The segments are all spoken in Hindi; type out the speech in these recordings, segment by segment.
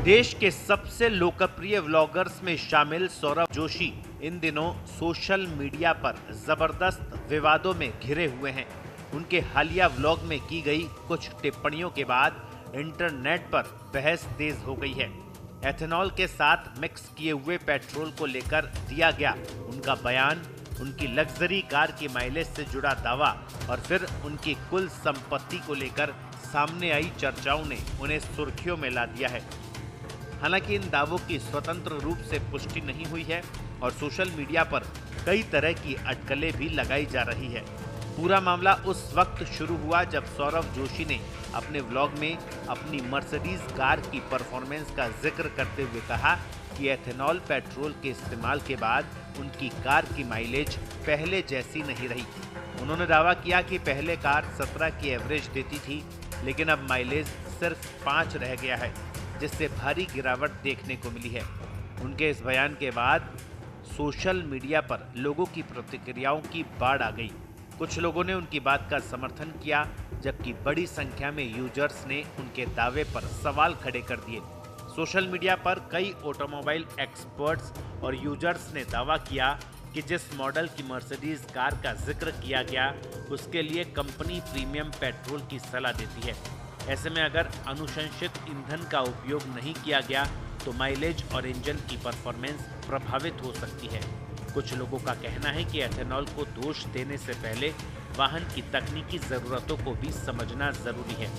देश के सबसे लोकप्रिय व्लॉगर्स में शामिल सौरभ जोशी इन दिनों सोशल मीडिया पर जबरदस्त विवादों में घिरे हुए हैं। उनके हालिया व्लॉग में की गई कुछ टिप्पणियों के बाद इंटरनेट पर बहस तेज हो गई है। एथेनॉल के साथ मिक्स किए हुए पेट्रोल को लेकर दिया गया उनका बयान, उनकी लग्जरी कार की माइलेज से जुड़ा दावा और फिर उनकी कुल संपत्ति को लेकर सामने आई चर्चाओं ने उन्हें सुर्खियों में ला दिया है। हालांकि इन दावों की स्वतंत्र रूप से पुष्टि नहीं हुई है और सोशल मीडिया पर कई तरह की अटकलें भी लगाई जा रही है। पूरा मामला उस वक्त शुरू हुआ जब सौरभ जोशी ने अपने व्लॉग में अपनी मर्सिडीज कार की परफॉर्मेंस का जिक्र करते हुए कहा कि एथेनॉल पेट्रोल के इस्तेमाल के बाद उनकी कार की माइलेज पहले जैसी नहीं रही। उन्होंने दावा किया कि पहले कार 17 की एवरेज देती थी, लेकिन अब माइलेज सिर्फ 5 रह गया है, जिससे भारी गिरावट देखने को मिली है। उनके इस बयान के बाद सोशल मीडिया पर लोगों की प्रतिक्रियाओं की बाढ़ आ गई। कुछ लोगों ने उनकी बात का समर्थन किया, जबकि बड़ी संख्या में यूजर्स ने उनके दावे पर सवाल खड़े कर दिए। सोशल मीडिया पर कई ऑटोमोबाइल एक्सपर्ट्स और यूजर्स ने दावा किया कि जिस मॉडल की मर्सिडीज कार का जिक्र किया गया, उसके लिए कंपनी प्रीमियम पेट्रोल की सलाह देती है। ऐसे में अगर अनुशंसित ईंधन का उपयोग नहीं किया गया तो माइलेज और इंजन की परफॉर्मेंस प्रभावित हो सकती है। कुछ लोगों का कहना है कि एथेनॉल को दोष देने से पहले वाहन की तकनीकी ज़रूरतों को भी समझना जरूरी है।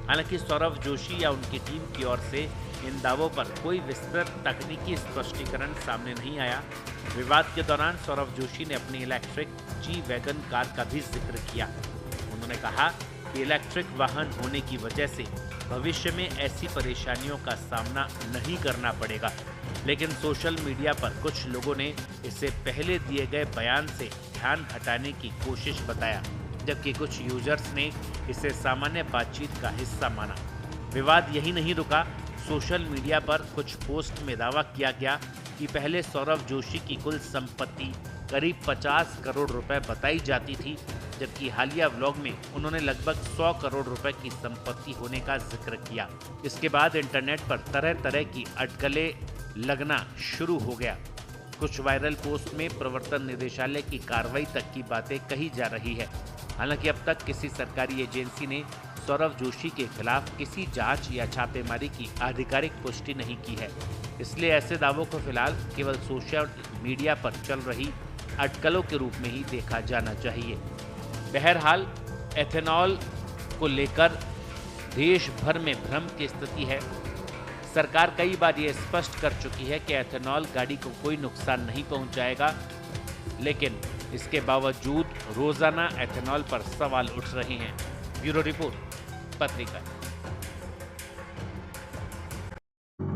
हालांकि सौरभ जोशी या उनकी टीम की ओर से इन दावों पर कोई विस्तृत तकनीकी स्पष्टीकरण सामने नहीं आया। विवाद के दौरान सौरभ जोशी ने अपनी इलेक्ट्रिक जी-वैगन कार का भी जिक्र किया। उन्होंने कहा कि इलेक्ट्रिक वाहन होने की वजह से भविष्य में ऐसी परेशानियों का सामना नहीं करना पड़ेगा, लेकिन सोशल मीडिया पर कुछ लोगों ने इसे पहले दिए गए बयान से ध्यान हटाने की कोशिश बताया, जबकि कुछ यूजर्स ने इसे सामान्य बातचीत का हिस्सा माना। विवाद यही नहीं रुका। सोशल मीडिया पर कुछ पोस्ट में दावा किया गया कि पहले सौरभ जोशी की कुल संपत्ति करीब 50 करोड़ रुपए बताई जाती थी, जबकि हालिया व्लॉग में उन्होंने लगभग 100 करोड़ रुपए की संपत्ति होने का जिक्र किया। इसके बाद इंटरनेट पर तरह तरह की अटकलें लगना शुरू हो गया। कुछ वायरल पोस्ट में प्रवर्तन निदेशालय की कार्रवाई तक की बातें कही जा रही है। हालांकि अब तक किसी सरकारी एजेंसी ने सौरभ जोशी के खिलाफ किसी जांच या छापेमारी की आधिकारिक पुष्टि नहीं की है, इसलिए ऐसे दावों को फिलहाल केवल सोशल मीडिया पर चल रही अटकलों के रूप में ही देखा जाना चाहिए। बहरहाल एथेनॉल को लेकर देश भर में भ्रम की स्थिति है। सरकार कई बार ये स्पष्ट कर चुकी है कि एथेनॉल गाड़ी को कोई नुकसान नहीं पहुंचाएगा, लेकिन इसके बावजूद रोजाना एथेनॉल पर सवाल उठ रहे हैं। ब्यूरो रिपोर्ट, पत्रिका।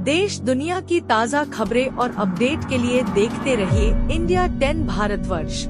देश दुनिया की ताज़ा खबरें और अपडेट के लिए देखते रहिए इंडिया 10 भारतवर्ष।